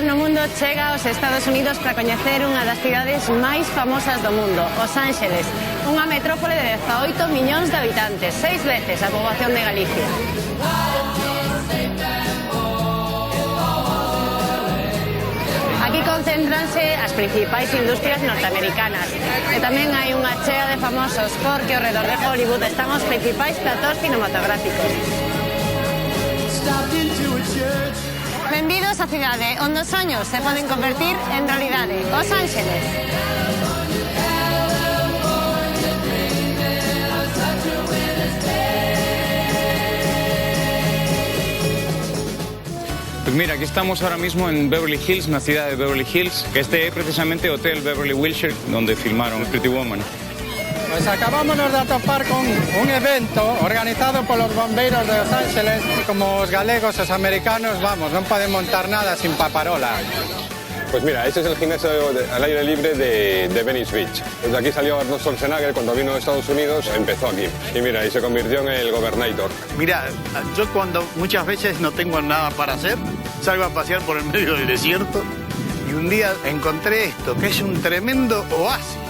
no mundo chega aos Estados Unidos para coñecer unha das cidades máis famosas do mundo, Os Ángeles, unha metrópole de 18 millóns de habitantes, 6 veces a poboación de Galicia. Aquí concéntranse as principais industrias norteamericanas e tamén hai unha chea de famosos porque ao redor de Hollywood están os principais platós cinematográficos. Benvidos á cidade onde os soños se poden convertir en realidade, Os Ángeles. Pues mira, aquí estamos ahora mismo en Beverly Hills, na cidade de Beverly Hills, que este é precisamente o Hotel Beverly Wilshire, donde filmaron Pretty Woman. Pues acabámonos de atopar con un evento organizado por los bomberos de Los Ángeles y como os galegos, os americanos, vamos, non poden montar nada sin paparola. Pues mira, este es el gimnasio al aire libre de Venice Beach. Desde aquí salió Arnold Schwarzenegger cuando vino a Estados Unidos, empezó aquí. Y mira, y se convirtió en el Gobernator. Mira, yo cuando muchas veces no tengo nada para hacer, salgo a pasear por el medio del desierto y un día encontré esto, que es un tremendo oasis.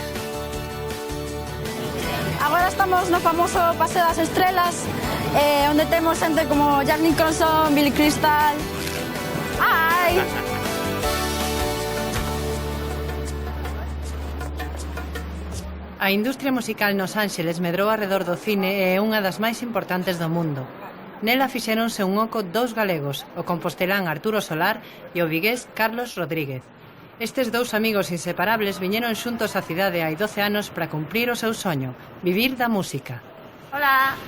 Agora estamos no famoso Paseo das Estrelas, onde temos xente como Jack Nicholson, Billy Crystal. Ai! A industria musical nos Ángeles medrou arredor do cine e é unha das máis importantes do mundo. Nela fixéronse un oco dous galegos, o compostelán Arturo Solar e o vigués Carlos Rodríguez. Estes dous amigos inseparables viñeron xuntos á cidade hai 12 anos para cumprir o seu soño, vivir da música. Hola!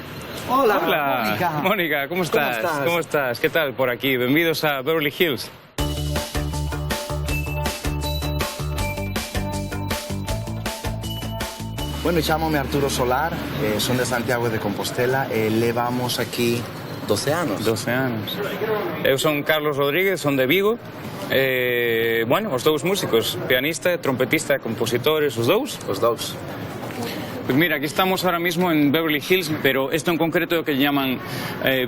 Hola, Mónica, ¿cómo estás? ¿Cómo estás? ¿Qué tal por aquí? Benvidos a Beverly Hills. Bueno, chámome Arturo Solar, son de Santiago de Compostela e levamos aquí 12 anos. 12 anos. Eu son Carlos Rodríguez, son de Vigo. Bueno, os dous músicos, pianista, trompetista, compositores, os dous? Os dous. Pues mira, aquí estamos ahora mismo en Beverly Hills, pero esto en concreto é o que llaman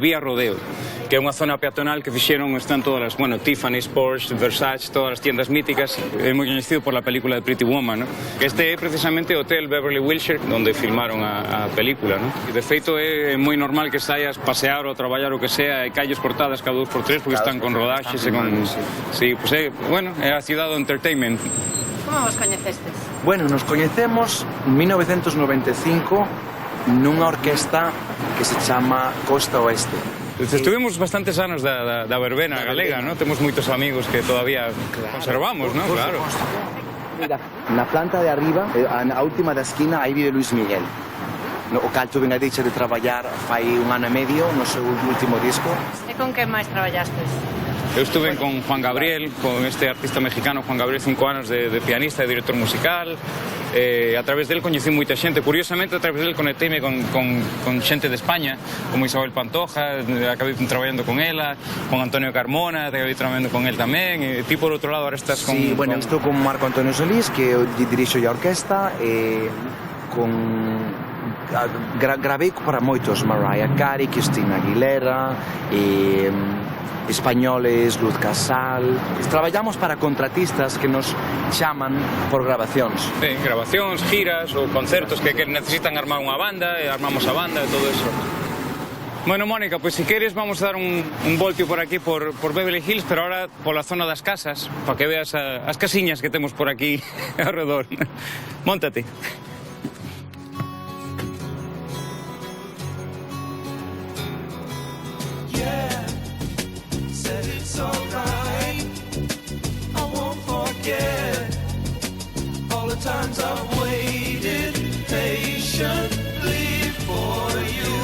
Vía Rodeo, que é unha zona peatonal que fixeron, están todas as, bueno, Tiffany's, Porsche, Versace, todas as tiendas míticas, é moi coñecido por la película de Pretty Woman, ¿no? Este é precisamente o Hotel Beverly Wilshire, donde filmaron a película, ¿no? E de feito é moi normal que saias pasear ou traballar o que sea e calles cortadas cada 2x3 porque están con rodaxes e con... Sí, pues bueno, é a cidade do entertainment. Como vos coñecestes? Bueno, nos coñecemos en 1995 nunha orquesta que se chama Costa Oeste. Estuvimos bastantes anos da verbena galega, ¿no? Temos moitos amigos que todavía conservamos, ¿no? Claro. Mira, na planta de arriba, a última da esquina, aí vive Luis Miguel. O cal tuve a dicha de traballar fai un ano e medio no seu último disco. E con que máis traballastes? Eu estuve con Juan Gabriel, con este artista mexicano Juan Gabriel, 5 anos de pianista e director musical. A través del coñecí moita xente. Curiosamente, a través del conecteime con xente de España, como Isabel Pantoja, acabei traballando con ela, con Antonio Carmona, acabei traballando con él tamén. E ti, por outro lado, ahora estás con... Sí, bueno, estou con Marco Antonio Solís, que dirixo a orquesta, con... Gravei para moitos, Mariah Carey, Christina Aguilera, españoles, Luz Casal. Traballamos para contratistas que nos chaman por grabacións. Grabacións, giras ou concertos que necesitan armar unha banda, e armamos a banda e todo eso. Bueno, Mónica, pues si queres vamos a dar un voltio por aquí, por Beverly Hills, pero ahora por la zona das casas, para que veas as casiñas que temos por aquí alrededor. Móntate. Times I've waited patiently for you,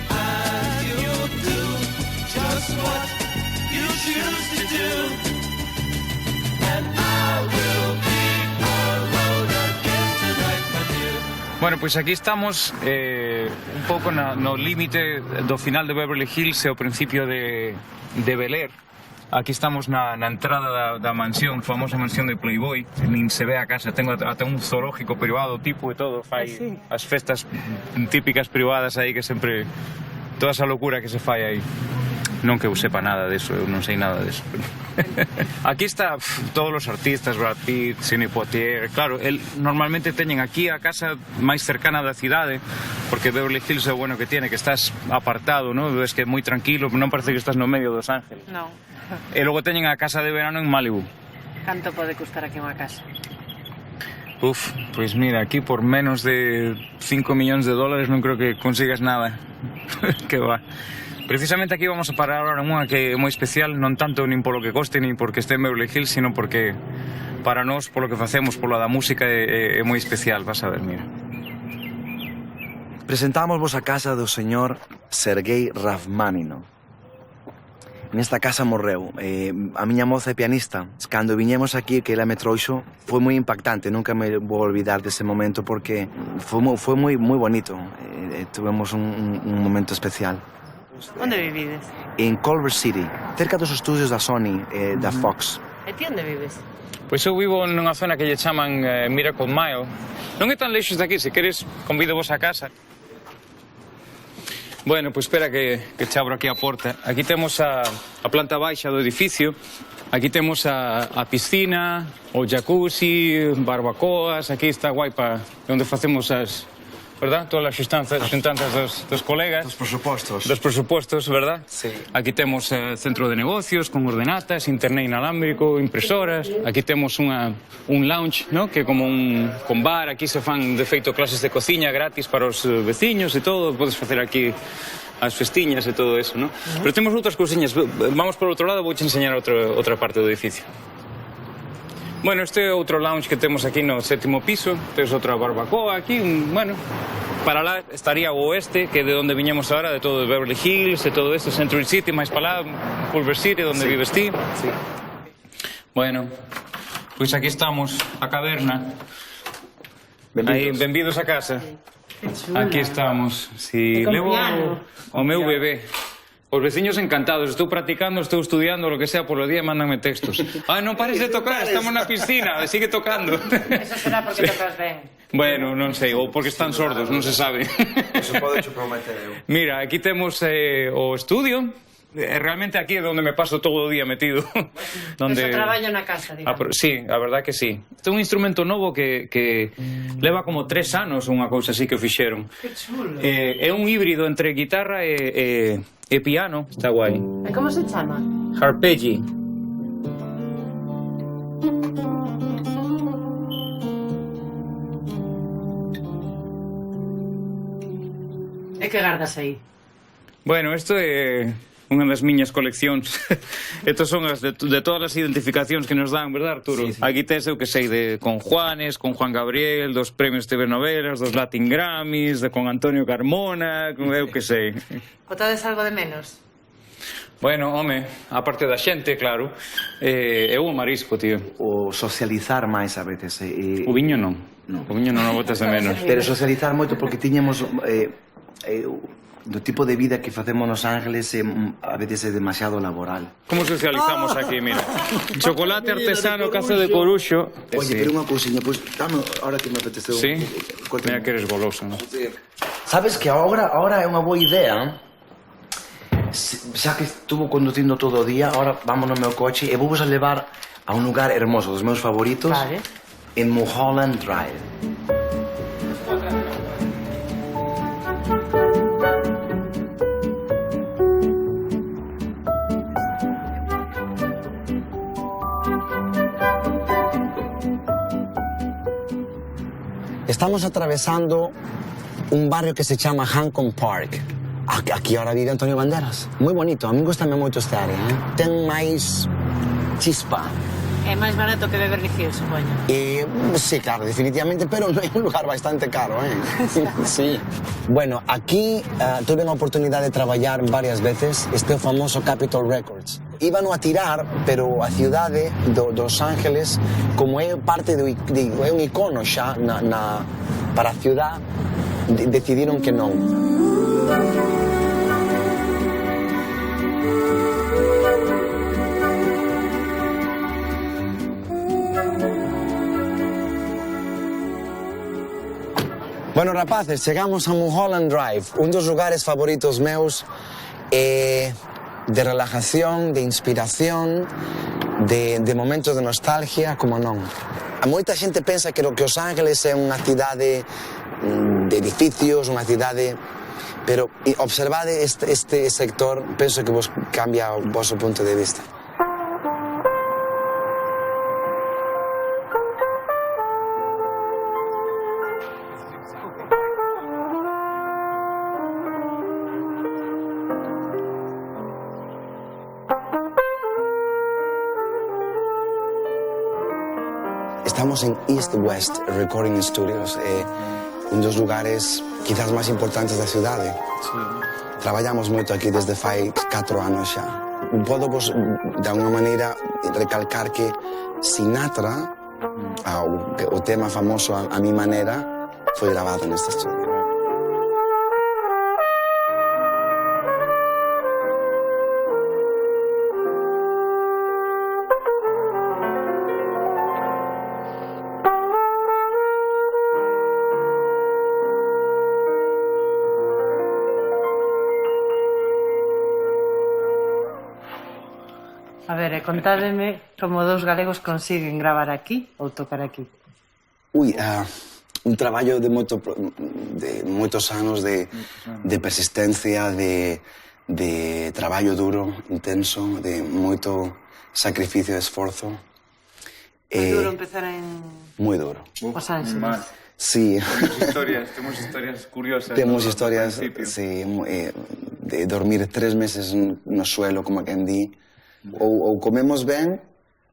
and you'll do just what you choose to do, and I will be alone again tonight, my dear. Bueno, pois aquí estamos un pouco no límite do final de Beverly Hills e o principio de Bel Air. Aquí estamos na entrada da mansión, famosa mansión de Playboy. Nin se ve a casa, tengo ata un zoológico privado tipo e todo. Fai as festas típicas privadas aí que sempre... Toda esa locura que se fai aí. Non que eu sepa nada deso, eu non sei nada deso. Aquí está todos os artistas, Brad Pitt, Sidney Poitier. Claro, normalmente teñen aquí a casa máis cercana da cidade, porque Beverly Hills é o bueno que tiene, que estás apartado, ¿no? Es que é moi tranquilo, non parece que estás no medio dos Ángeles. Non. E logo teñen a casa de verano en Malibu. Canto pode custar aquí unha casa? Uf, pois mira, aquí por menos de 5 millóns de dólares non creo que consigas nada. Que va. Precisamente aquí vamos a parar ahora en unha que é moi especial, non tanto nin polo que coste, nin porque este en Beverly Hills, sino porque para nós, polo que facemos, polo da música, é moi especial, vas a ver, mira. Presentamos vos a casa do señor Sergei Rachmaninoff. Nesta casa morreu. A miña moza é pianista. Cando viñemos aquí, que ela me trouxo, foi moi impactante. Nunca me vou olvidar dese momento porque foi moi bonito. Tuvemos un momento especial. Onde vivides? En Culver City, cerca dos estudios da Sony, da Fox. E ti onde vives? Pois eu vivo nunha zona que lle chaman Miracle Mile. Non é tan lexos de aquí, se queres, convido vos a casa. Bueno, pois espera que che abro aquí a porta. Aquí temos a planta baixa do edificio. Aquí temos a piscina, o jacuzzi, barbacoas. Aquí está guai para onde facemos as... ¿Verdad? Todas as xuntanzas dos colegas. Dos presupostos. Dos presupostos, ¿verdad? Sí. Aquí temos centro de negocios con ordenatas, internet inalámbrico, impresoras. Aquí temos un lounge, ¿no? Que é como con bar. Aquí se fan, de feito, clases de cociña gratis para os veciños e todo. Podes facer aquí as festiñas e todo eso, ¿no? Pero temos outras cousiñas. Vamos por outro lado, vouche enseñar outra parte do edificio. Bueno, este é outro lounge que temos aquí no 7º piso. Tens outra barbacoa aquí, bueno... Para lá estaría o oeste, que é de onde viñemos ahora, de todo Beverly Hills, de todo isto, Century City, máis para lá, Culver City, onde vives ti. Sí. Bueno, pois aquí estamos, a caverna. Aí, benvidos a casa. Aquí estamos. Si, levo o meu bebé. Os veciños encantados, estou practicando, estou estudiando, lo que sea, polo día mandanme textos. Ah, non pares de tocar, estamos na piscina, sigue tocando. Eso será porque tocas ben. Bueno, non sei, ou porque están sordos, non se sabe. Eso pode cho prometer eu. Mira, aquí temos o estudio. Realmente aquí é onde me paso todo o día metido. Donde... Eso traballo na casa, digamos. Sí, a verdad que sí. Este é un instrumento novo que leva como 3 anos, unha cousa así que o fixeron. Que chulo. É un híbrido entre guitarra e piano. Está guai. E como se chama? Harpeggi. E que gardas aí? Bueno, isto é unha das miñas coleccións. Estas son as de todas as identificacións que nos dan, verdad, Arturo? Sí, sí. Aquí tes eu que sei con Juanes, con Juan Gabriel, dos premios TV Novelas, dos Latin Grammys, con Antonio Carmona, con eu que sei. Botades algo de menos? Bueno, home, a parte da xente, claro, eu o marisco, tío. O socializar máis a veces. O viño non. O viño non o botas de menos. Pero socializar moito porque tiñamos... do tipo de vida que facemos nos Ángeles a veces é demasiado laboral. Como socializamos aquí, mira? Chocolate artesano, cazo de coruxo. Oye, pero unha cousiña, pois, dame, ahora que me apeteceu... Sí? Mira que eres goloso, non? Sabes que ahora é unha boa idea, xa que estuvo conducindo todo o día, ahora vamos no meu coche e vou vos a levar a un lugar hermoso, dos meus favoritos, vale. En Mulholland Drive. Estamos atravesando un barrio que se llama Hampton Park. Aquí ahora vive Antonio Banderas. Moi bonito, a mí gustame moito esta área, Ten máis chispa. É máis barato que Beverly Hills, supoño. Sí, claro, definitivamente, pero é un lugar bastante caro, Sí. Bueno, aquí tuve a oportunidade de traballar varias veces este famoso Capitol Records. Íbano a tirar, pero a ciudade dos Ángeles, como é parte é un icono xa para a ciudad, decidiron que non. Bueno, rapaces, chegamos a Mulholland Drive, un dos lugares favoritos meus. de relajación, de inspiración, de momentos de nostalgia, como non. Moita xente pensa que Los Ángeles é unha cidade de edificios, unha cidade... Pero observade este sector, penso que vos cambia o vosso punto de vista. Estamos en East West Recording Studios, un dos lugares quizás máis importantes da cidade. Sí. Traballamos moito aquí desde fai 4 anos xa. Podo vos, de alguma maneira, recalcar que Sinatra, o tema famoso A mi manera, foi grabado neste estudio. A ver, contádeme como dous galegos consiguen gravar aquí ou tocar aquí. Un traballo de moitos anos de persistencia, de traballo duro, intenso, de moito sacrificio e esforzo. Duro empezar en... Moi duro. Los Ángeles. Sí. Temos historias curiosas. Temos historias, sí, de dormir 3 meses no suelo, como quen di. Ou comemos ben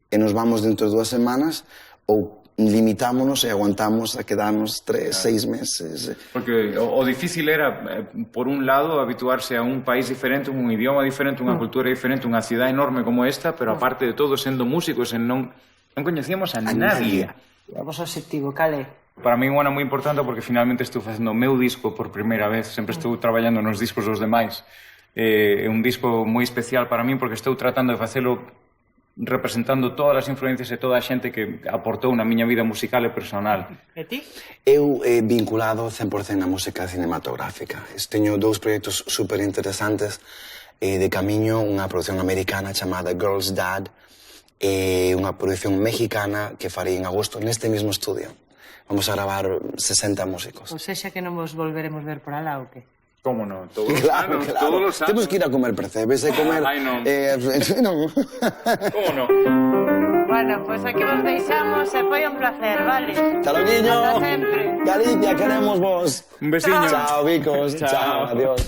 e nos vamos dentro de 2 semanas, ou limitámonos e aguantamos a quedarnos 3, 6 meses. Porque o difícil era, por un lado, habituarse a un país diferente, un idioma diferente, unha cultura diferente, unha cidade enorme como esta, pero aparte de todo, sendo músicos, non coñecíamos a nadie. O vosso objetivo, cal é? Para mí é unha moi importante porque finalmente estou facendo o meu disco por primeira vez, sempre estou traballando nos discos dos demais. É un disco moi especial para min porque estou tratando de facelo representando todas as influencias e toda a xente que aportou na miña vida musical e personal. E ti? Eu vinculado 100% á música cinematográfica. Teño 2 proxectos super interesantes de camiño, unha produción americana chamada Girl's Dad e unha produción mexicana que farei en agosto neste mismo estudio. Vamos a gravar 60 músicos. Ou sexa que non vos volveremos ver por alá ou que? Como non? Todos os Claro, anos, claro. todos os anos. Temos que ir a comer percebes e comer... Ai, non. Non. Como non? Bueno, pois aquí vos deixamos e foi un placer, vale? Hasta loguiño. Hasta sempre. Galicia, queremos vos. Un besiño. Chao, bicos. Chao, adiós.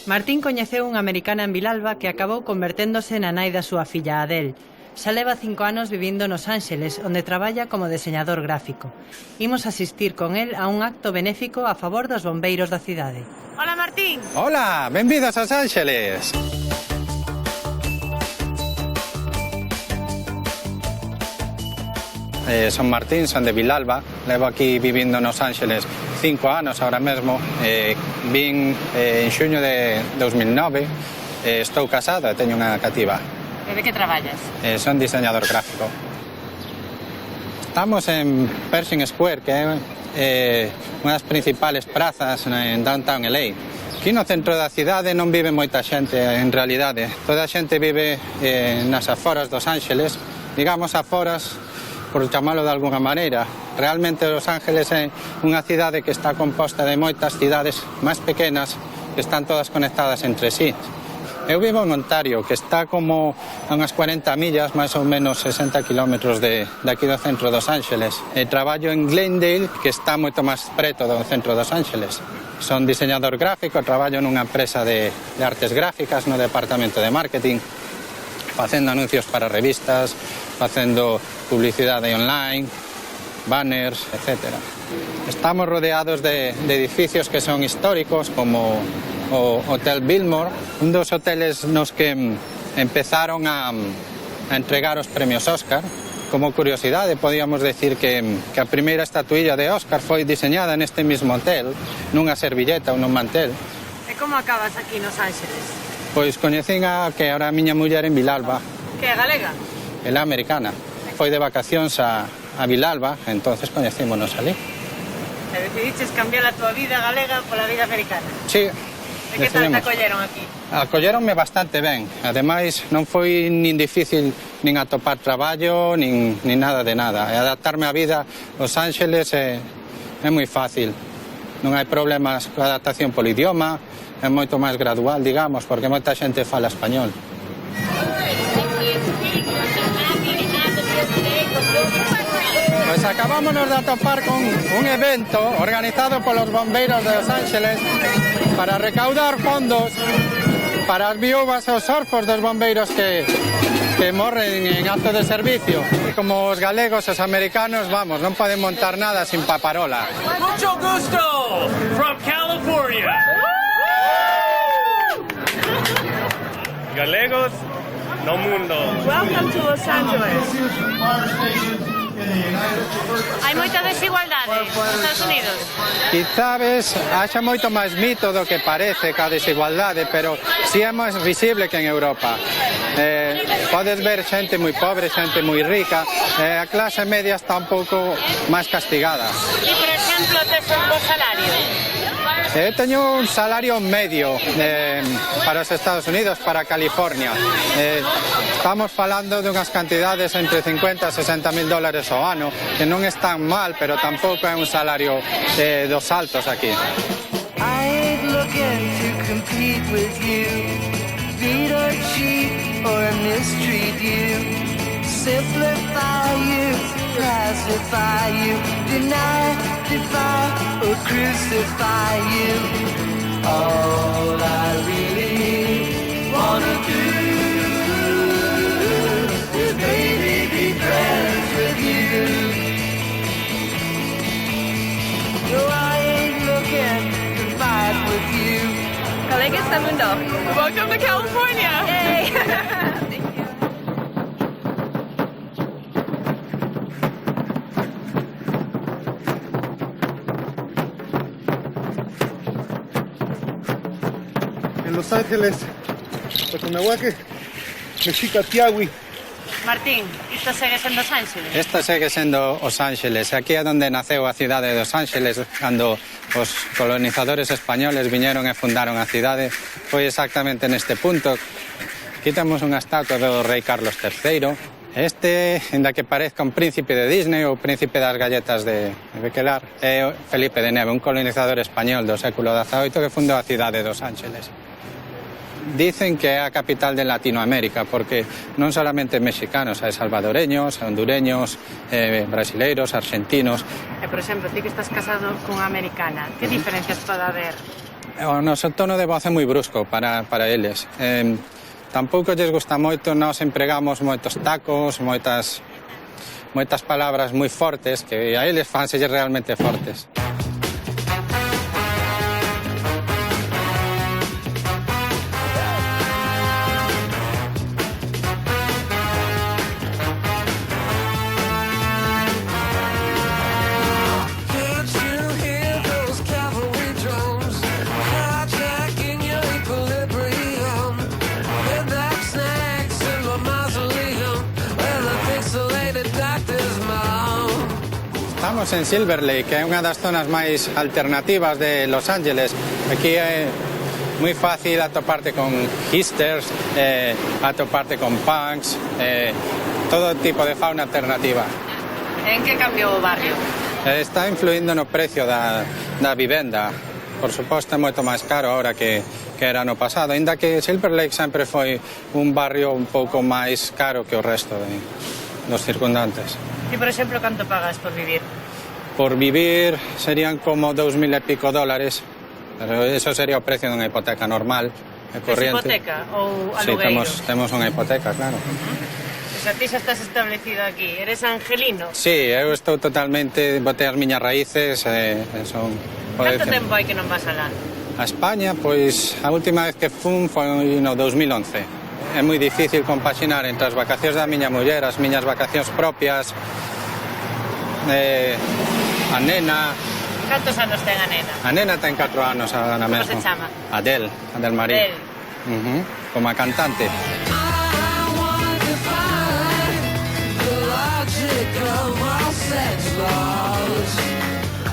Martín coñeceu unha americana en Vilalba que acabou converténdose na nai da súa filla Adele. Xa leva 5 anos vivindo nos Ángeles, onde traballa como diseñador gráfico. Imos asistir con el a un acto benéfico a favor dos bombeiros da cidade. Hola, Martín! Hola, benvidos aos Ángeles. Son Martín, son de Vilalba. Levo aquí vivindo nos Ángeles 5 anos ahora mesmo. Vin en xuño de 2009. Estou casado e teño unha cativa. E de que traballas? Son diseñador gráfico. Estamos en Pershing Square, que é unha das principales prazas en Downtown LA. Aquí no centro da cidade non vive moita xente, en realidade. Toda a xente vive nas aforas dos Ángeles, digamos aforas, por chamalo de alguna maneira. Realmente Los Ángeles é unha cidade que está composta de moitas cidades máis pequenas que están todas conectadas entre sí. Eu vivo en Ontario, que está como a unhas 40 millas, máis ou menos 60 kilómetros de aquí do centro dos Ángeles. E traballo en Glendale, que está moito máis preto do centro dos Ángeles. Son diseñador gráfico, traballo nunha empresa de artes gráficas no departamento de marketing, facendo anuncios para revistas, facendo publicidade online, banners, etc. Estamos rodeados de edificios que son históricos, como o Hotel Biltmore, un dos hoteles nos que empezaron a entregar os premios Oscar. Como curiosidade, podíamos decir que a primeira estatuilla de Oscar foi diseñada neste mismo hotel, nunha servilleta ou nun mantel. E como acabas aquí nos Ángeles? Pois coñecín a que era a miña muller en Vilalba. Que é galega? Ela é americana. Foi de vacacións a Vilalba, entonces coñecímonos ali. E decidiches cambiar a tua vida galega pola vida americana? Sí, E que tal te acolleron aquí? Acolléronme bastante ben. Ademais, non foi nin difícil nin atopar traballo, nin nada de nada. E adaptarme á vida Los Ángeles é moi fácil. Non hai problemas coa adaptación polo idioma, é moito máis gradual, digamos, porque moita xente fala español. Pois acabámonos de atopar con un evento organizado polos bombeiros de Los Ángeles para recaudar fondos para as viúvas e os orfos dos bombeiros que morren en acto de servicio. E como os galegos e os americanos, vamos, non poden montar nada sin paparola. Mucho gusto from California. Galegos no mundo. Welcome to Los Angeles. Hai moita desigualdade nos Estados Unidos. Quizás haxa moito máis mito do que parece ca desigualdade, pero si é máis visible que en Europa. Podes ver xente moi pobre, xente moi rica, a clase media está un pouco máis castigada. E, por exemplo, tes un bo salario. Teño un salario medio para os Estados Unidos, para California. Estamos falando de unhas cantidades entre 50 e 60 mil dólares ao ano, que non están mal, pero tampouco é un salario dos altos aquí. I ain't looking to compete with you, beat or cheat or mistreat you, simplify you, classify you, deny, defy or crucify you. All I really wanna do is baby be friends with you. No, I ain't looking to fight with you. Colegas del mundo. Welcome to California. Yay. En Los Ángeles, Cotonahuaque, Mexica, Tiahui. Martín, isto segue sendo Los Ángeles? Esta segue sendo Os Ángeles. Aquí é onde naceu a cidade de Los Ángeles, cando os colonizadores españoles viñeron e fundaron a cidade. Foi exactamente neste punto. Aquí temos unha estatua do rei Carlos III. Este, ainda que parezca un príncipe de Disney ou príncipe das galletas de Bequelar, é Felipe de Neve, un colonizador español do século XVIII que fundou a cidade de Los Ángeles. Dicen que é a capital de Latinoamérica, porque non solamente mexicanos, hai salvadoreños, hondureños, brasileiros, argentinos. E, por exemplo, ti que estás casado cunha americana, que diferencias pode haber? O noso tono de voz é moi brusco para eles. Tampouco lles gusta moito, nós empregamos moitos tacos, moitas palabras moi fortes, que a eles fanselles realmente fortes. Estamos en Silver Lake, que é unha das zonas máis alternativas de Los Ángeles. Aquí é moi fácil atoparte con hipsters, atoparte con punks, todo tipo de fauna alternativa. En que cambiou o barrio? Está influindo no precio da vivenda. Por suposto, é moito máis caro ahora que era no pasado, ainda que Silver Lake sempre foi un barrio un pouco máis caro que o resto dos circundantes. E, por exemplo, canto pagas por vivir? Por vivir serían como 2.000 e pico dólares, pero eso sería o precio dunha hipoteca normal e corriente. Es hipoteca ou alugueiro? Sí, temos unha hipoteca, claro. Pois a ti xa estás establecido aquí, eres angelino? Sí, eu estou totalmente, botei as miñas raíces, son... Canto tempo hai que non vas alá? A España, pois, a última vez que fun foi no 2011. É moi difícil compaxinar entre as vacacións da miña muller, as miñas vacacións propias, a nena... Cantos anos ten a nena? A nena ten 4 anos agora mesmo. Como se chama? Adele Marie. Como a cantante.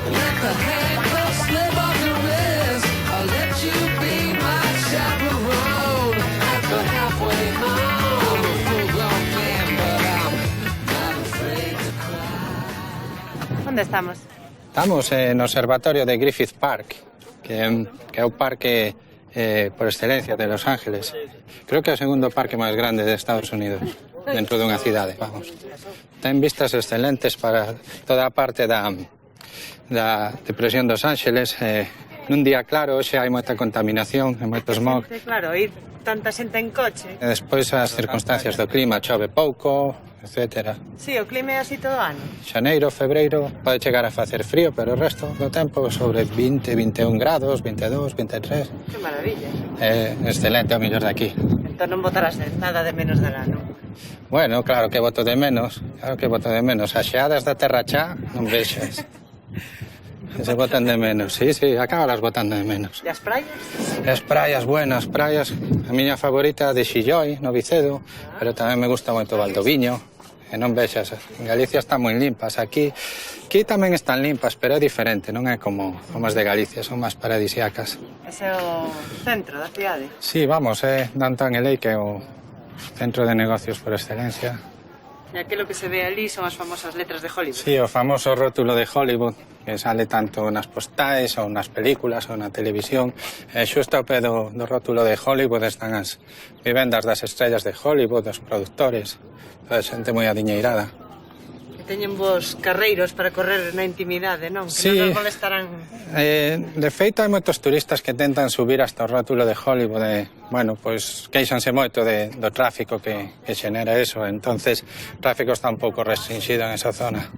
Let the handcuffs slip off your wrist. I'll let you be my Onde estamos? Estamos no observatorio de Griffith Park, que é o parque por excelencia de Los Ángeles. Creo que é o segundo parque máis grande de Estados Unidos, dentro dunha cidade, vamos. Ten vistas excelentes para toda a parte da depresión dos Ángeles. Nun día claro, hoxe hai moita contaminación e moito smog. Claro, ir tanta xente en coche. E despois as circunstancias do clima, chove pouco, etc. Sí, o clima é así todo o ano. Xaneiro, febreiro, pode chegar a facer frío, pero o resto do tempo sobre 20, 21 grados, 22, 23. Que maravilla. É excelente o mellor de aquí. Entón non botarás nada de menos del ano. Bueno, claro que boto de menos, As xeadas da terra chá non vexas. Que se botan de menos, sí, acabalas botando de menos. E as praias? As praias buenas, a miña favorita de Xilloi, no Vicedo, pero tamén me gusta moito Valdoviño, e non vexas, en Galicia están moi limpas, aquí tamén están limpas, pero é diferente, non é como as de Galicia, son máis paradisíacas. Ese é o centro da cidade? Sí, vamos, é Downtown LA, que é o centro de negocios por excelencia. E aquilo que se ve ali son as famosas letras de Hollywood. Sí, o famoso rótulo de Hollywood, que sale tanto nas postais ou nas películas ou na televisión. Xusto ao pé do rótulo de Hollywood están as vivendas das estrellas de Hollywood, dos productores, toda xente moi adiñeirada. Que teñen vos carreiros para correr na intimidade, non? Que Sí. non nos molestarán. De feito, hai moitos turistas que tentan subir hasta o rótulo de Hollywood. Bueno, pois queixanse moito do tráfico que xenera eso. Entonces, o tráfico está un pouco restringido en esa zona.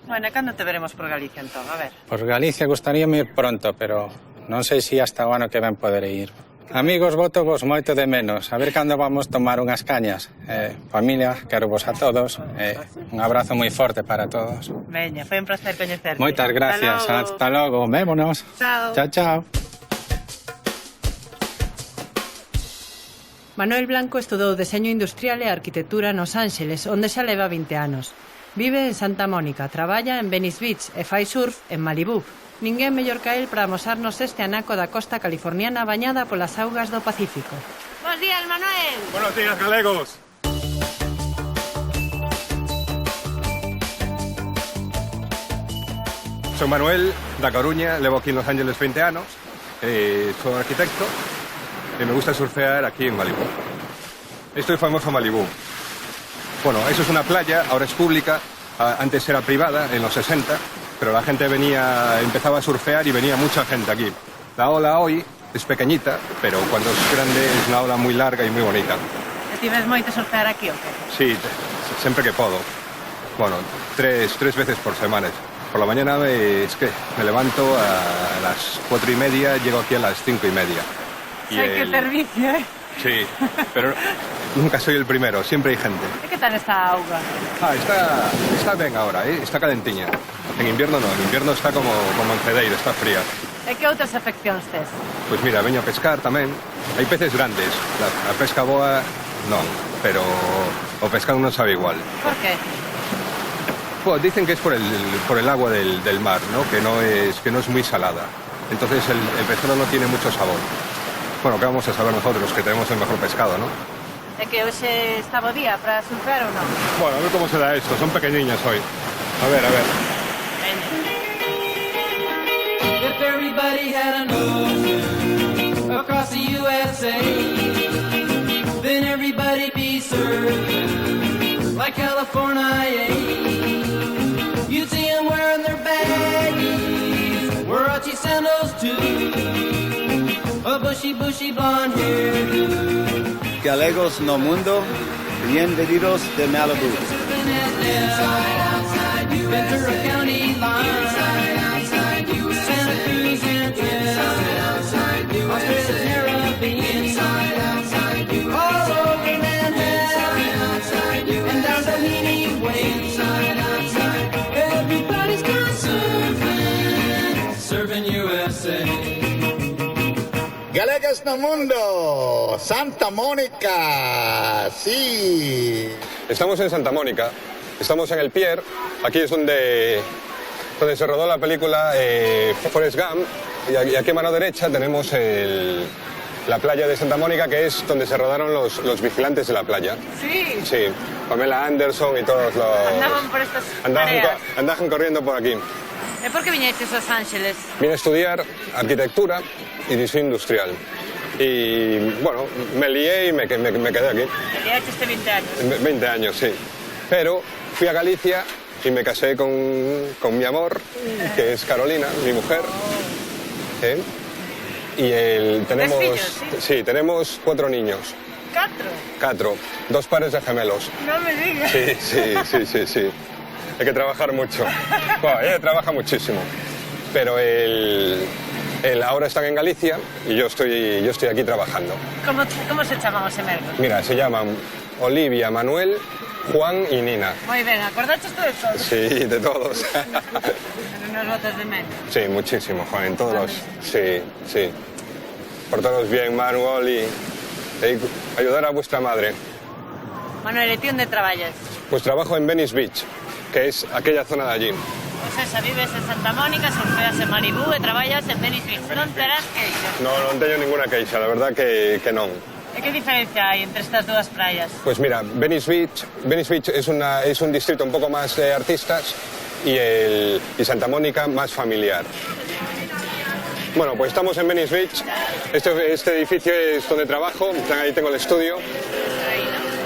Bueno, e cando te veremos por Galicia, entón? A ver. Por Galicia gustaríame ir pronto, pero non sei se hasta o ano que ven poderei ir. Amigos, voto vos moito de menos. A ver cando vamos tomar unhas cañas. Familia, quero vos a todos. Un abrazo moi forte para todos. Veña, foi un placer coñecerte. Moitas gracias. Hasta logo. Vémonos. Chao. Chao, chao. Manuel Blanco estudou Deseño Industrial e Arquitectura nos Ángeles, onde xa leva 20 anos. Vive en Santa Mónica, traballa en Venice Beach e fai surf en Malibú. Ninguén mellor que el para amosarnos este anaco da costa californiana bañada polas augas do Pacífico. Bos días, Manuel. Buenos días, galegos. Soy Manuel, da Coruña, levo aquí en Los Ángeles 20 anos, soy arquitecto y me gusta surfear aquí en Malibú. Estoy famoso en Malibú. Bueno, eso es una playa, ahora es pública, antes era privada, en los 60, pero la gente empezaba a surfear y venía mucha gente aquí. La ola hoy es pequeñita, pero cuando es grande es una ola muy larga y muy bonita. E ti ves moito surfear aquí, o que? Sí, siempre que puedo. Bueno, tres veces por semana. Por la mañana me levanto a las 4:30, llego aquí a las 5:30. Qué servicio, ¿eh? Sí, pero nunca soy el primero, siempre hay gente. E que tal esta auga? Está bien ahora, está calentiña. En invierno no, en invierno está como en Cedeiro, está fría. E que outras afeccións tes? Pues mira, veño a pescar tamén. Hai peces grandes, a pesca boa non, pero o pescado non sabe igual. Por qué? Pues dicen que es por el agua del mar, ¿no? Que no es muy salada. Entonces el pescado no tiene mucho sabor. Bueno, ¿qué vamos a saber nosotros, que tenemos el mejor pescado, no? É que hoxe está bo día para surfear ou non? Bueno, a ver cómo se da esto, son pequeñiñas hoy. A ver. If everybody had an ocean across the USA, then everybody'd be surfing like California. You'd see them wearing their baggies, Warachi sandals too, a bushy blonde hairdo. Galegos no mundo, bienvenidos de Malibu. Inside, outside, Ventura County line. Inside, Santa Cruz and outside, Australia's Caribbean. Inside, outside, all over Manhattan, and down Doheny Way. Inside, everybody's gone surfing USA. Galegas no mundo, Santa Mónica, sí. Estamos en Santa Mónica, estamos en el Pier, aquí es donde se rodó la película Forrest Gump, y aquí a mano derecha tenemos el la playa de Santa Mónica, que es donde se rodaron los vigilantes de la playa. Sí. Sí, Pamela Anderson y todos los... Andaban por estas áreas. Andaban corriendo por aquí. ¿Y por qué viñeiste a Los Ángeles? Vine a estudiar arquitectura y diseño industrial. Y bueno, me lié y me quedé aquí. Ya echaste 20 años. 20 años, sí. Pero fui a Galicia y me casé con mi amor, que es Carolina, mi mujer. Y tenemos... fillos, sí, tenemos 4 niños. ¿Cuatro? 4, 2 pares de gemelos. No me digas. Sí. Hay que trabajar mucho. Bueno, ella trabaja muchísimo. Pero él ahora están en Galicia y yo estoy aquí trabajando. ¿Cómo se llaman los emergos? Mira, se llaman Olivia, Manuel, Juan y Nina. Muy bien, ¿acordaste tú de todos? Sí, de todos. En unos botes de menos. Sí, muchísimo, Juan, en todos los... Sí. Por todos bien, Manuel, y ayudar a vuestra madre. Manuel, ¿y tú dónde trabajas? Pues trabajo en Venice Beach, que es aquella zona de allí. Pues esa, vives en Santa Mónica, surfeas en Malibú y trabajas en Venice Beach. Non terás queixas. No tengo ninguna queixa, la verdad que no. ¿Y qué diferencia hay entre estas dos playas? Pues mira, Venice Beach es un distrito un poco más de artistas y Santa Mónica más familiar. Bueno, pues estamos en Venice Beach. Este edificio es donde trabajo, ahí tengo el estudio.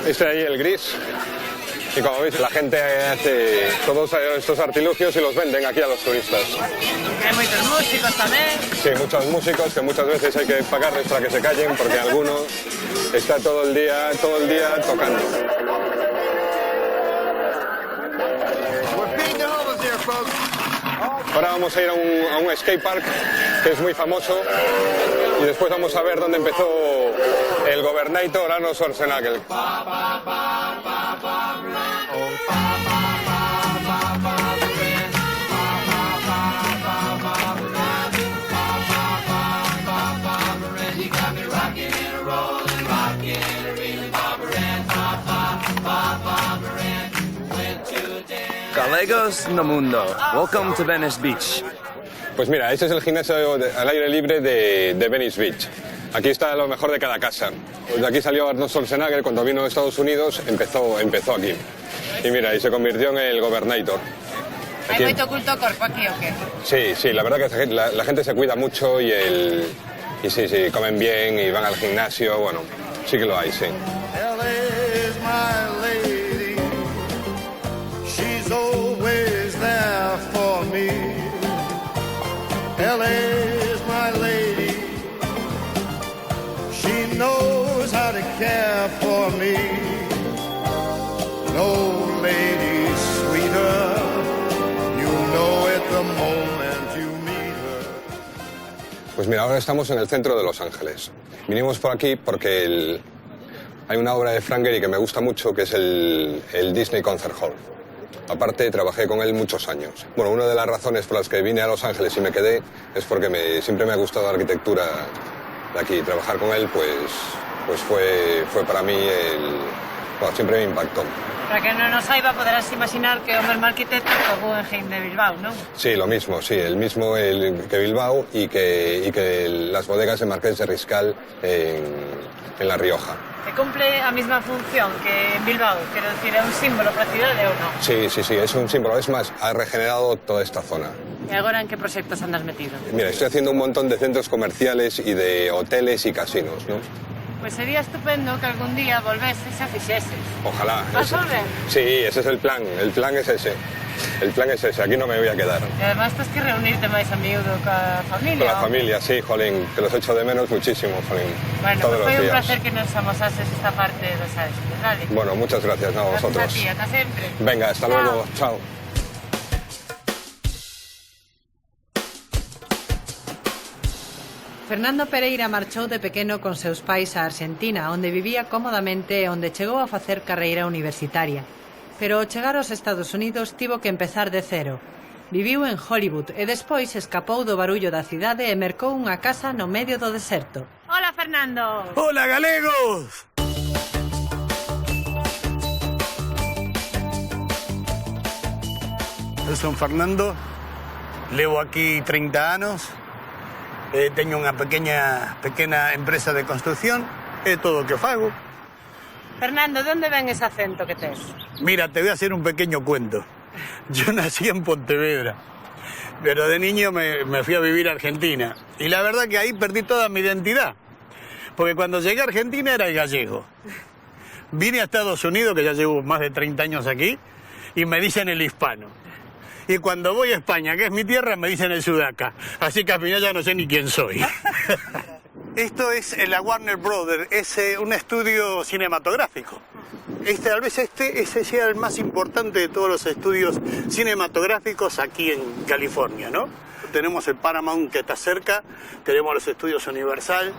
Este de ahí, el gris. Y como veis, la gente hace todos estos artilugios y los venden aquí a los turistas. Hay muchos músicos también. Sí, muchos músicos que muchas veces hay que pagarles para que se callen porque alguno está todo el día tocando. Ahora vamos a ir a un skate park que es muy famoso y después vamos a ver dónde empezó el Gobernator Arnold Schwarzenegger. Galegos no mundo, welcome to Venice Beach. Pues mira, este es el gimnasio al aire libre de Venice Beach. Aquí está lo mejor de cada casa. De aquí salió Arnold Schwarzenegger cuando vino a Estados Unidos, empezó aquí. Y mira, y se convirtió en el Gobernator. ¿Hay mucho culto corpo aquí o qué? Sí, la verdad que la gente se cuida mucho y sí, comen bien y van al gimnasio, bueno, sí que lo hay, sí. Always there for me. LA's my lady. She knows how to care for me. No lady sweeter. You know it the moment you meet her. Pues mira, ahora estamos en el centro de Los Ángeles. Vinimos por aquí porque hay una obra de Frank Gehry que me gusta mucho, que es el Disney Concert Hall. Aparte, trabajé con él muchos años. Bueno, una de las razones por las que vine a Los Ángeles y me quedé es porque siempre me ha gustado la arquitectura de aquí. Trabajar con él, pues fue para mí siempre me impactó. Para que no nos saiba, podrás imaginar que o mesmo arquitecto o Guggenheim de Bilbao, ¿no? Sí, lo mismo, sí, el mismo que Bilbao y que las bodegas de Marqués de Riscal en La Rioja. Que cumple a mesma función que en Bilbao, quero decir, é un símbolo para a cidade ou non? Sí, es un símbolo, es más, ha regenerado toda esta zona. E agora en que proxectos andas metido? Mira, estoy haciendo un montón de centros comerciales y de hoteles y casinos, ¿no? Pues sería estupendo que algún día volveses e fixeses. Ojalá. ¿Vas a volver? Sí, ese es el plan es ese. El plan es ese, aquí no me voy a quedar. E además tens que reunirte máis a miúdo ca familia. Con la familia, sí, jolín, que los echo de menos muchísimo, jolín. Bueno, todos pues foi los un días. placer que nos amosases esta parte de Los Ángeles, vale? Bueno, muchas gracias a vosotros. Gracias a ti, hasta siempre. Venga, hasta Chao. luego, chao. Fernando Pereira marchou de pequeno con seus pais a Argentina, onde vivía cómodamente e onde chegou a facer carreira universitaria. Pero ao chegar aos Estados Unidos tivo que empezar de cero. Viviu en Hollywood e despois escapou do barullo da cidade e mercou unha casa no medio do deserto. Hola, Fernando! ¡Hola, galegos! Eu son Fernando, levo aquí 30 anos, teño unha pequena empresa de construcción, é todo o que fago. Fernando, de onde ven ese acento que tes? Mira, te voy a hacer un pequeño cuento. Yo nací en Pontevedra, pero de niño me fui a vivir a Argentina. Y la verdad que ahí perdí toda mi identidad, porque cuando llegué a Argentina era el gallego. Vine a Estados Unidos, que ya llevo más de 30 años aquí, y me dicen el hispano. Y cuando voy a España, que es mi tierra, me dicen el sudaca. Así que al final ya no sé ni quién soy. Esto es la Warner Brothers, es un estudio cinematográfico. Tal vez ese sea el más importante de todos los estudios cinematográficos aquí en California, ¿no? Tenemos el Paramount que está cerca, tenemos los estudios Universal.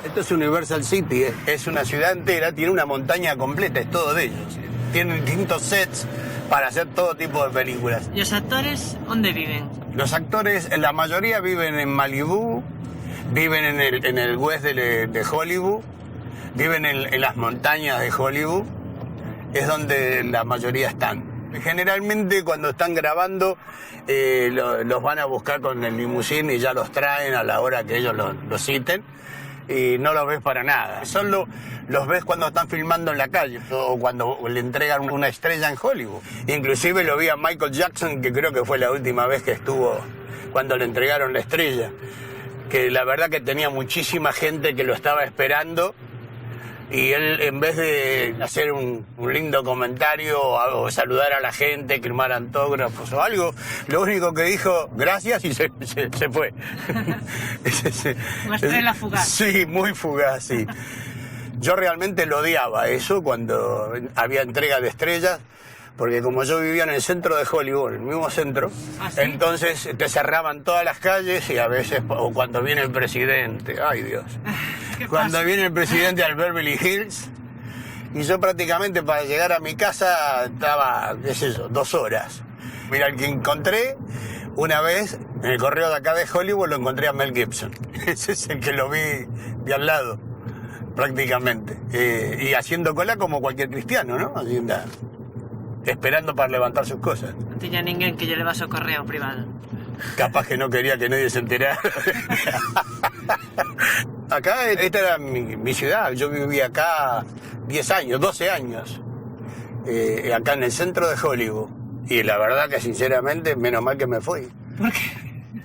Esto es Universal City, es una ciudad entera, tiene una montaña completa, es todo de ellos. Tienen distintos sets para hacer todo tipo de películas. ¿Y los actores dónde viven? Los actores, la mayoría viven en Malibú, viven en el West de Hollywood, viven en las montañas de Hollywood, es donde la mayoría están. Generalmente cuando están grabando los van a buscar con el limusín y ya los traen a la hora que ellos los citen. Y no los ves para nada. Solo los ves cuando están filmando en la calle o cuando le entregan una estrella en Hollywood. Inclusive lo vi a Michael Jackson, que creo que fue la última vez que estuvo cuando le entregaron la estrella. Que la verdad que tenía muchísima gente que lo estaba esperando y él, en vez de hacer un lindo comentario o saludar a la gente, firmar autógrafos o algo, lo único que dijo, gracias, y se fue. Una estrella fugaz. Sí, muy fugaz, sí. Yo realmente lo odiaba eso cuando había entrega de estrellas, porque como yo vivía en el centro de Hollywood, el mismo centro, ¿Ah, sí? Entonces te cerraban todas las calles y a veces, o cuando viene el presidente, ay Dios, cuando viene el presidente al Beverly Hills, y yo prácticamente para llegar a mi casa estaba, qué sé yo, 2 horas. Mira, el que encontré una vez en el correo de acá de Hollywood, lo encontré a Mel Gibson. Ese es el que lo vi de al lado, prácticamente. Y haciendo cola como cualquier cristiano, ¿no? Haciendo, esperando para levantar sus cosas. Non tiña ninguén que lle levase o correo privado. Capaz que no quería que nadie se enterara. Acá, esta era mi ciudad. Yo viví acá 10 años, 12 años. Acá en el centro de Hollywood. Y la verdad que sinceramente, menos mal que me fui. ¿Por qué?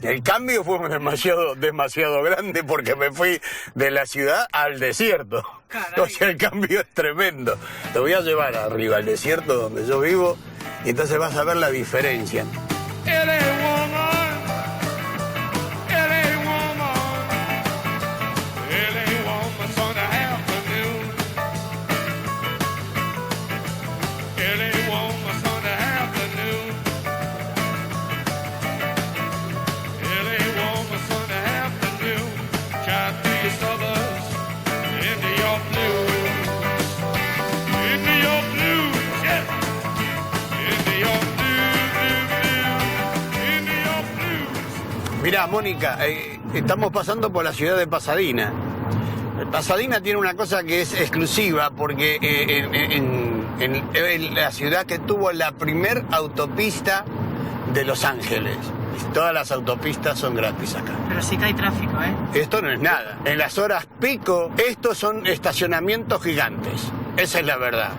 El cambio fue demasiado grande porque me fui de la ciudad al desierto. Caray. O sea, el cambio es tremendo. Te voy a llevar arriba al desierto donde yo vivo y entonces vas a ver la diferencia. LA woman, LA woman, LA woman Sunday afternoon. LA woman Sunday afternoon. LA woman Sunday afternoon. Try to your suburbs into your blues. Into your blues, yeah. Into your Mirá, Mónica, estamos pasando por la ciudad de Pasadena. Pasadena tiene una cosa que es exclusiva porque en la ciudad que tuvo la primer autopista de Los Ángeles. Todas las autopistas son gratis acá. Pero sí que hay tráfico, ¿eh? Esto no es nada. En las horas pico, estos son estacionamientos gigantes. Esa es la verdad.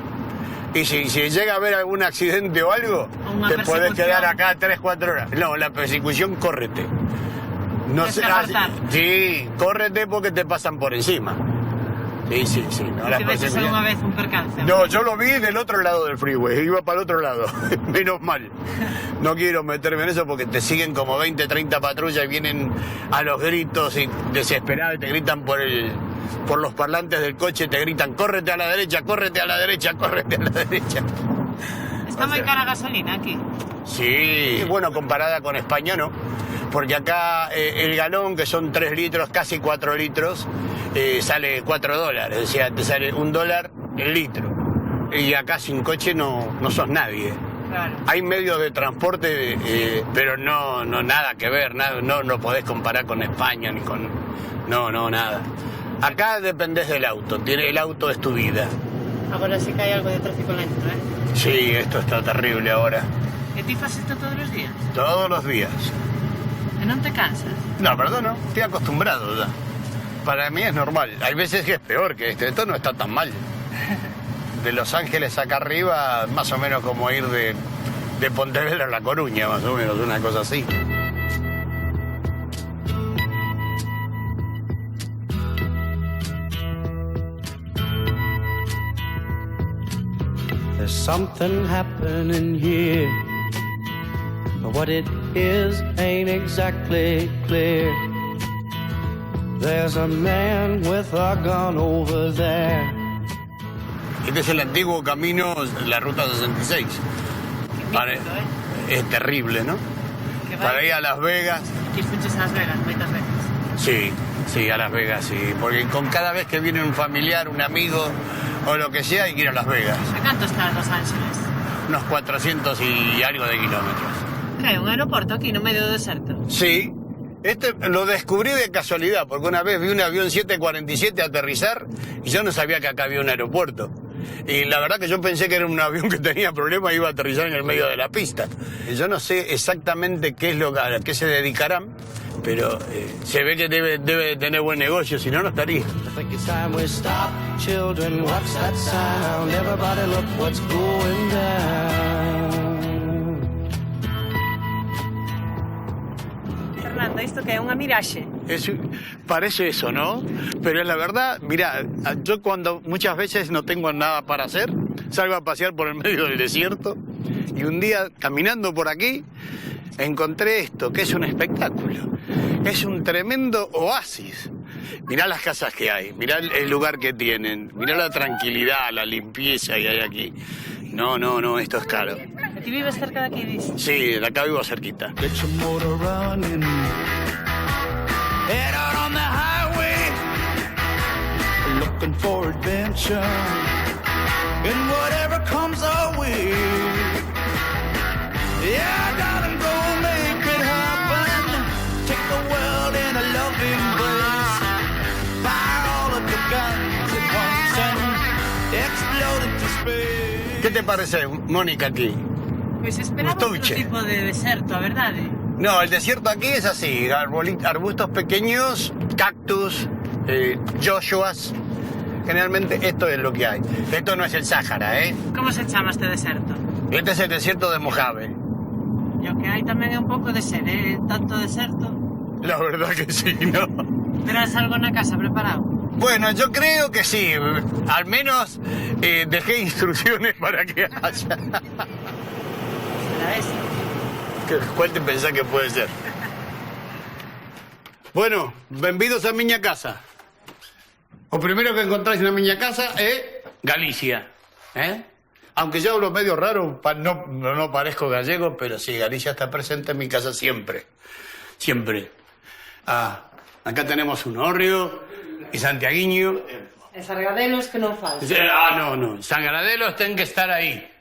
Y si llega a haber algún accidente o algo, Una te puedes persecución. quedar acá 3-4 horas. No, la persecución, córrete. No Tienes que apartar. sí, córrete porque te pasan por encima. Sí. No, la ¿Tuviste persecución. alguna vez un percance? No, yo lo vi del otro lado del freeway, iba para el otro lado, menos mal. No quiero meterme en eso porque te siguen como 20, 30 patrullas y vienen a los gritos y desesperados y te gritan por los parlantes del coche, te gritan, córrete a la derecha, córrete a la derecha, córrete a la derecha. ¿Está muy cara gasolina aquí? Sí, bueno, comparada con España no, porque acá el galón, que son 3 litros, casi 4 litros, sale $4, o sea, te sale $1 el litro. Y acá sin coche no sos nadie. Claro. Hay medios de transporte, pero no nada que ver, no podés comparar con España ni con... No, nada. Acá dependés del auto, el auto es tu vida. Ahora sí que hay algo de tráfico lento, ¿eh? Sí, esto está terrible ahora. ¿Y ti haces esto todos los días? Todos los días. ¿E non te cansas? No, perdón, no. Estoy acostumbrado ya. Para mí es normal. Hay veces que es peor que esto. Esto no está tan mal. De Los Ángeles acá arriba, más o menos como ir de Pontevedra a La Coruña, más o menos, una cosa así. There's something happening here, but what it is ain't exactly clear. There's a man with a gun over there. Este es el antiguo camino, la ruta 66. Es terrible, ¿no? Para ir a Las Vegas. Que fuches a Las Vegas moitas veces. Sí, a Las Vegas, sí. Porque con cada vez que viene un familiar, un amigo o lo que sea, hay que ir a Las Vegas. A canto está Los Ángeles? Unos 400 y algo de kilómetros. Que é un aeroporto aquí no medio do deserto? Sí. Este lo descubrí de casualidad, porque una vez vi un avión 747 aterrizar y yo no sabía que acá había un aeropuerto. Y la verdad que yo pensé que era un avión que tenía problemas y iba a aterrizar en el medio de la pista. Y yo no sé exactamente qué es a qué se dedicarán, pero se ve que debe de tener buen negocio, si no, no estaría. I think it's time we stop. Children, what's that sound? Everybody look what's going down. Fernando, isto que é unha miraxe? Parece eso, ¿no? Pero es la verdad, mira, yo cuando muchas veces no tengo nada para hacer, salgo a pasear por el medio del desierto y un día caminando por aquí encontré esto, que es un espectáculo. Es un tremendo oasis. Mirá las casas que hay, mirá el lugar que tienen, mirá la tranquilidad, la limpieza que hay aquí. No, esto es caro. ¿Tú vives cerca de aquí, dices? Sí, de acá vivo cerquita. Get your motor running. Head out on the highway, looking for adventure, and whatever comes our way. Yeah, darling, go make it happen. Take the world in a loving embrace. Fire all of your guns at once and explode into space. ¿Qué te parece, Mónica, aquí? Pois esperaba outro Estuche. tipo de deserto, a verdade. No, el desierto aquí es así, arbustos pequeños, cactus, joshuas. Generalmente esto es lo que hay. Esto no es el Sáhara, ¿eh? Como se chama este deserto? Este es el desierto de Mojave. E o que hai tamén é un pouco de ser, tanto deserto. La verdad que sí, ¿no? Terás algo na casa preparado? Bueno, yo creo que sí. Al menos dejé instrucciones para que haya. Será eso. ¿Cuál te pensás que puede ser? Bueno, benvidos a miña casa. O primero que encontráis na miña casa é Galicia, Aunque yo hablo medio raro, no parezco gallego, pero sí, Galicia está presente en mi casa siempre. Siempre. Acá tenemos un hórreo y santiaguiño. E Sargadelos que non falta. No. Sangradelos ten que estar aí.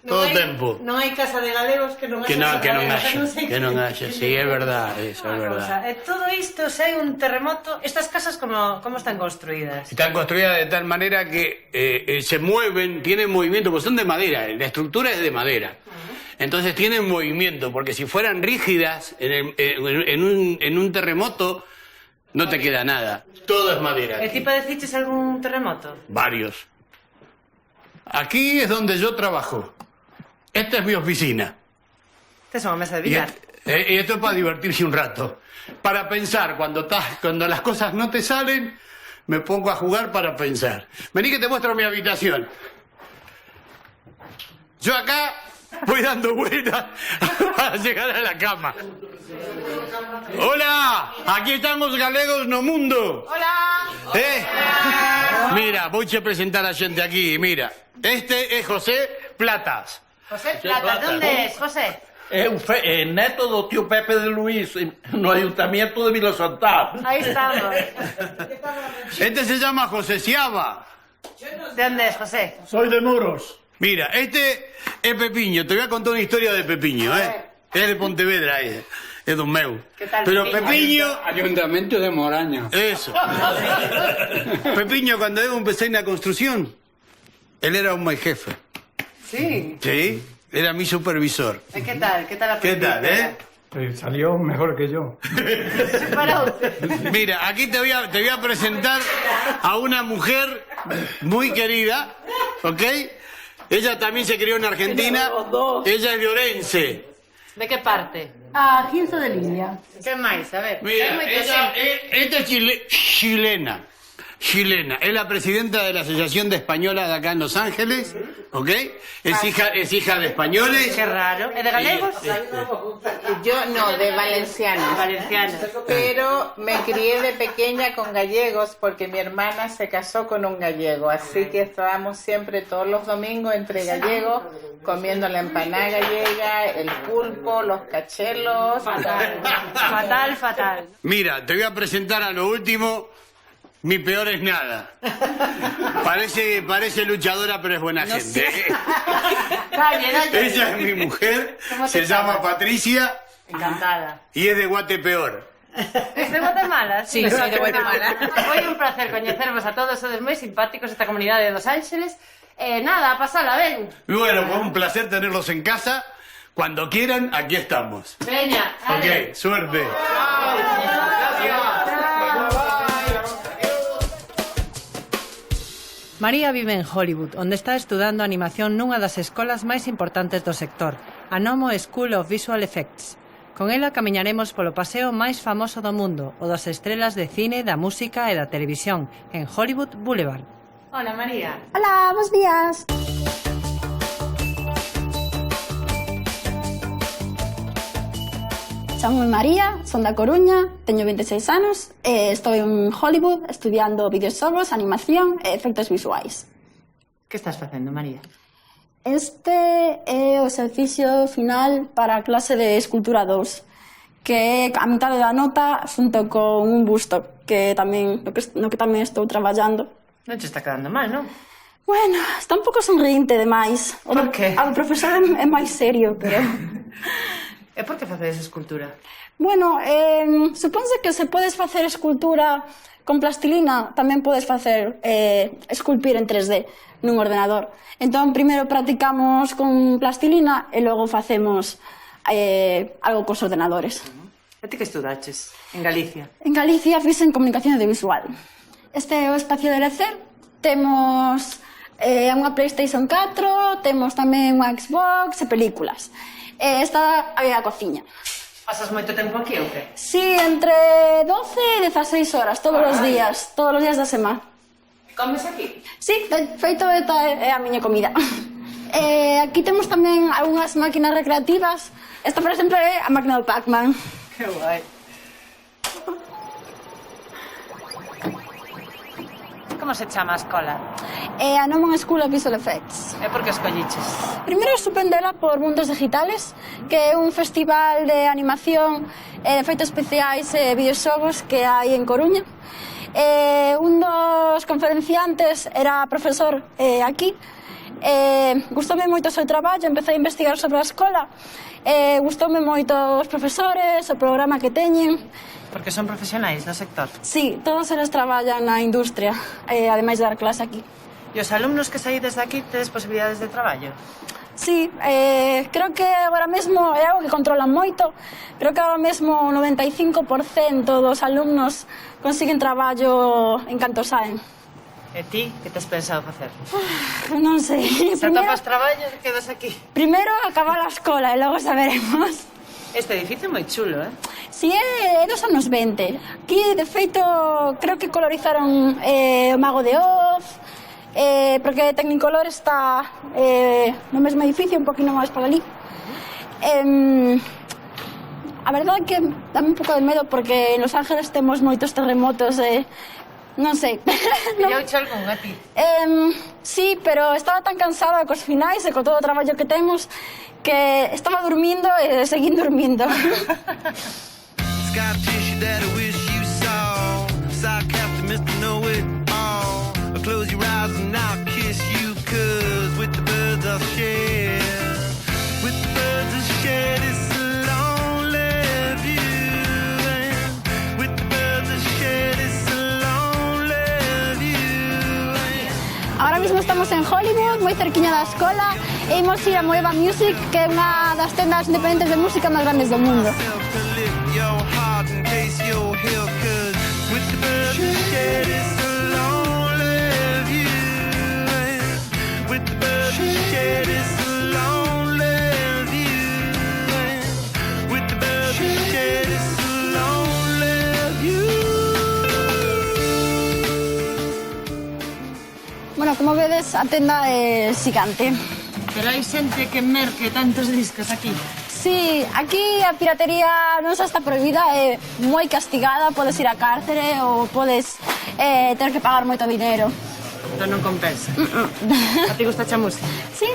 Todo hai, tempo. Non hai casa de galegos que non Que non Sargadelos, haya, que non haya. Sí, é verdad, eso é verdad. Todo isto, se hai un terremoto, estas casas como están construídas? Están construidas de tal manera que se mueven, tienen movimiento, porque son de madera, la estructura es de madera. Entonces tienen movimiento, porque si fueran rígidas en un terremoto, no te queda nada. Todo es madera. E ti padeciches algún terremoto? Varios. Aquí es donde yo trabajo. Esta es mi oficina. Esta es unha mesa de billar. Y esto es para divertirse un rato. Para pensar, cuando las cosas no te salen, me pongo a jugar para pensar. Vení que te muestro mi habitación. Yo acá voy dando vueltas para llegar a la cama. Hola, aquí estamos galegos no mundo. Hola. Mira, voy a presentar a xente aquí, mira. Este es José Platas. José Plata, onde es, José? É neto do tío Pepe de Luis no Ayuntamiento de Vila Santana. Ahí estamos. Este se llama José Ciaba. ¿De dónde es, José? Soy de Muros. Mira, este es Pepiño. Te voy a contar una historia de Pepiño, Es de Pontevedra, es don meu. ¿Qué tal, Pero Pepiño? Pepiño... Ayuntamiento de Moraña. Eso. Pepiño, cuando yo empecé en la construcción, él era un my jefe. Sí. Sí, era mi supervisor. ¿Qué tal? ¿Qué tal la ¿Qué tal, primavera? Salió mejor que yo. Mira, aquí te voy a presentar a una mujer muy querida, ¿ok? Ella también se crió en Argentina. Ella es de Orense. De que parte? A 15 de línea. Que máis? A ver. Mira, esta es chilena. Es la presidenta de la Asociación de Españolas de acá en Los Ángeles, ¿ok? Es hija de españoles. Qué raro. ¿Es de galegos? Yo no, de valencianos. Valencianos. Pero me crié de pequeña con gallegos porque mi hermana se casó con un gallego. Así que estábamos siempre todos los domingos entre gallegos comiendo la empanada gallega, el pulpo, los cachelos. Fatal. Mira, te voy a presentar a lo último. Mi peor es nada. Parece luchadora, pero es buena gente. Dale. Ella es mi mujer. Se llama Patricia. Encantada. Y es de Guatepeor. ¿Es de Guatemala? Sí, soy de Guatemala. Foi un placer coñecervos a todos, sodes moi simpáticos esta comunidade de Los Ángeles. Nada, a pasala, ven. Y bueno, fue un placer tenerlos en casa. Cuando quieran, aquí estamos. Veña, dale. Ok, suerte. María vive en Hollywood, onde está estudando animación nunha das escolas máis importantes do sector, a Nomo School of Visual Effects. Con ela camiñaremos polo paseo máis famoso do mundo, o das estrelas de cine, da música e da televisión, en Hollywood Boulevard. Hola, María. Hola, buenos días. Chamo-me María, son da Coruña, teño 26 anos e estou en Hollywood estudiando videoxogos, animación e efectos visuais. Que estás facendo, María? Este é o exercicio final para a clase de Escultura 2, que é a mitade da nota xunto con un busto, que tamén no que tamén estou traballando. Non te está quedando mal, non? Bueno, está un pouco sonriente demais. Por qué? O profesor é máis serio, pero... E por que facedes escultura? Bueno, supónse que se podes facer escultura con plastilina, tamén podes facer esculpir en 3D nun ordenador. Entón, primeiro practicamos con plastilina e logo facemos algo cos ordenadores. E ti que estudaches? En Galicia? En Galicia fixen comunicación audiovisual. Este é o espacio de lecer. Temos unha PlayStation 4, temos tamén unha Xbox e películas. Esta é a cociña. Pasas moito tempo aquí ou que? Sí, entre 12 e 16 horas, todos os días da semana. Comes aquí? Sí, de feito esta é a miña comida. Aquí temos tamén algunhas máquinas recreativas. Esta, por exemplo, é a máquina do Pac-Man. Que guai. Como se chama a escola? É a Nomo School of Visual Effects. E por que escolliches? Primeiro sorprendela por Mundos Digitales, que é un festival de animación e efectos especiais e videoxogos que hai en Coruña. Un dos conferenciantes era profesor aquí. Gustoume moito o seu traballo, empecé a investigar sobre a escola. Gustoume moito os profesores, o programa que teñen. Porque son profesionais do sector? Sí, todos eles traballan na industria, ademais de dar clase aquí. E os alumnos que saídes de aquí tedes posibilidades de traballo? Sí, creo que agora mesmo é algo que controlan moito. Creo que agora mesmo o 95% dos alumnos consiguen traballo en canto saen. E ti, que tes pensado facer? Non sei. Se atopas traballo, quedas aquí? Primeiro acabar a escola e logo saberemos. Este edificio é moi chulo, eh? Si, é dos anos 20. Aquí, de feito, creo que colorizaron o Mago de Oz, porque Technicolor está no mesmo edificio, un poquinho máis por ali. A verdade é que dame un pouco de medo porque en Los Ángeles temos moitos terremotos e... non sei. Pillauche algún a ti? Sí, pero estaba tan cansada cos finais e con todo o traballo que temos que estaba durmindo e seguín durmindo. Scar tissue that I wish you saw. Sarcastic Mr. Know-It-All. Close your eyes and I'll kiss you, 'cause with the birds I'll share. With the birds I'll share this lonely view. And with the birds I'll share this lonely view. Ahora mismo estamos en Hollywood, moi cerquiña da escola, e imos ir a Moeva Music, que é unha das tendas independentes de música máis grandes do mundo. Bueno, como vedes, a tenda é xigante. Pero hai xente que merque tantos discos aquí. Sí, aquí a piratería non só está prohibida, é moi castigada, podes ir á cárcere ou podes ter que pagar moito dinero. Entón non compensa. A ti gusta a música? Sí.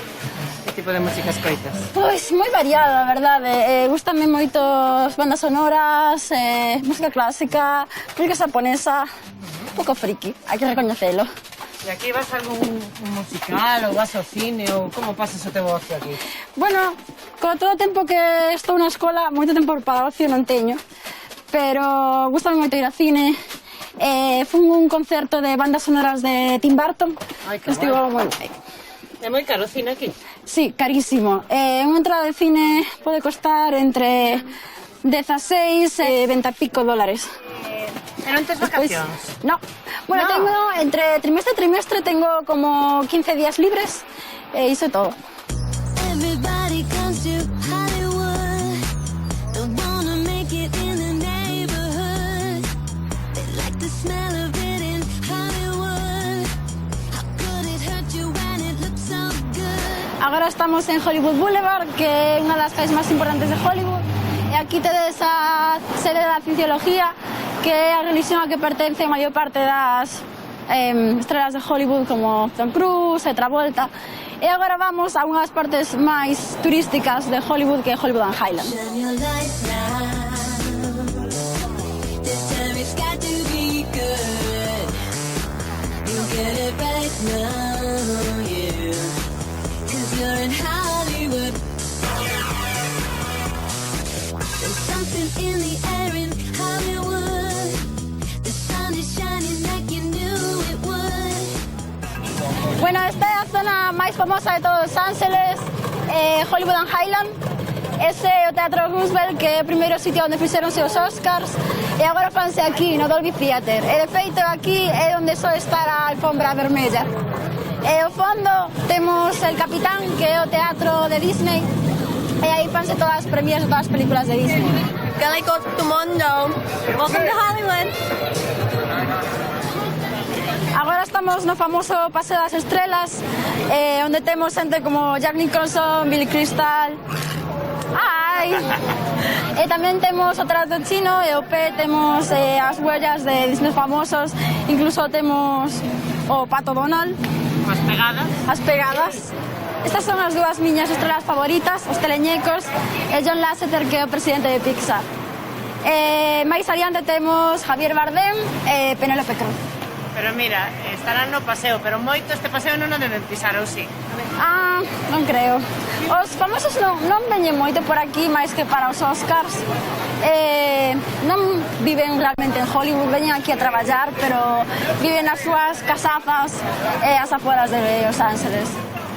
Que tipo de música escoitas? Pois moi variada, a verdade. Gústame moito as bandas sonoras, música clásica, música japonesa, un pouco friki, hai que recoñecelo. E aquí vas a algún musical ou vas ao cine ou como pasas o teu ocio aquí? Bueno, con todo o tempo que estou na escola, moito tempo para ocio non teño, pero gustame moito ir ao cine. Fun un concerto de bandas sonoras de Tim Burton. Ai, que estivo moi ben. É moi caro o cine aquí? Sí, carísimo. Unha entrada de cine pode costar entre 16 e 20 e pico dólares. E non tes vacacións? No. Bueno, tengo entre trimestre e trimestre tengo como 15 días libres e iso é todo. Everybody comes to Hollywood. Don't wanna make it in the neighborhood. They like the smell of it in Hollywood. How could it hurt you when it looks so good? Agora estamos en Hollywood Boulevard, que é unha das calles máis importantes de Hollywood. E aquí tedes a sede da Cienciología, que é a religión a que pertence a maior parte das estrelas de Hollywood como Tom Cruise e Travolta. E agora vamos a unha das partes máis turísticas de Hollywood, que é Hollywood and Highland. There's something in the air in Hollywood. The sun is shining like you knew it would. Bueno, esta é a zona máis famosa de todos Los Ángeles, Hollywood and Highland. Ese é o Teatro Roosevelt, que é o primeiro sitio onde fixeronse os Oscars, e agora fanse aquí, no Dolby Theatre. E de feito aquí é onde só estar a alfombra vermella. E ao fondo temos El Capitán, que é o teatro de Disney, e aí fanse todas as premias de todas as películas de Disney. Galiko to mundo. Welcome to Hollywood. Agora estamos no famoso Paseo das Estrelas, onde temos xente como Jack Nicholson, Billy Crystal. Ai! E tamén temos o Trato Chino e o pé temos as huellas de Disney famosos, incluso temos o Pato Donald. As pegadas. As pegadas. Estas son as dúas miñas estrelas favoritas, os teleñecos e John Lasseter, que é o presidente de Pixar. Mais adiante temos Javier Bardem e Penélope Cruz. Pero mira, estarán no paseo, pero moito este paseo non o deben pisar, ou sí? Ah, non creo. Os famosos non veñen moito por aquí máis que para os Oscars. Non viven realmente en Hollywood, veñen aquí a traballar, pero viven nas súas casazas e as afueras de Los Ángeles.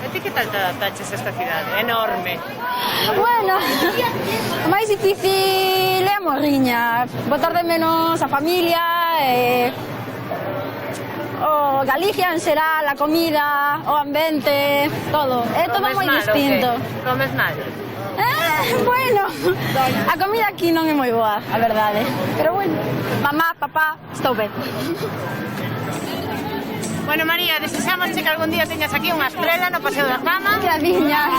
A ti que tal te adaptaches a esta cidade? Enorme. Bueno, o máis difícil é a morriña, botar de menos a familia e o Galicia en xeral, a comida, o ambiente, todo. É todo moi distinto. Comes mal? Bueno, a comida aquí non é moi boa, a verdade. Pero bueno, mamá, papá, estou ben. Bueno, María, desexamos que algún día teñas aquí unha estrela no Paseo da Fama. Graciñas.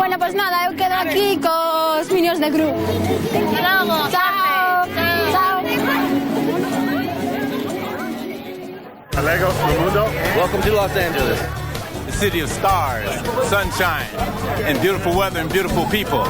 Bueno, pois nada, eu quedo aquí cos Minions de Gru. Logo, chao. Chao. Legos del mundo. Welcome to Los Angeles. The city of stars, sunshine, and beautiful weather and beautiful people.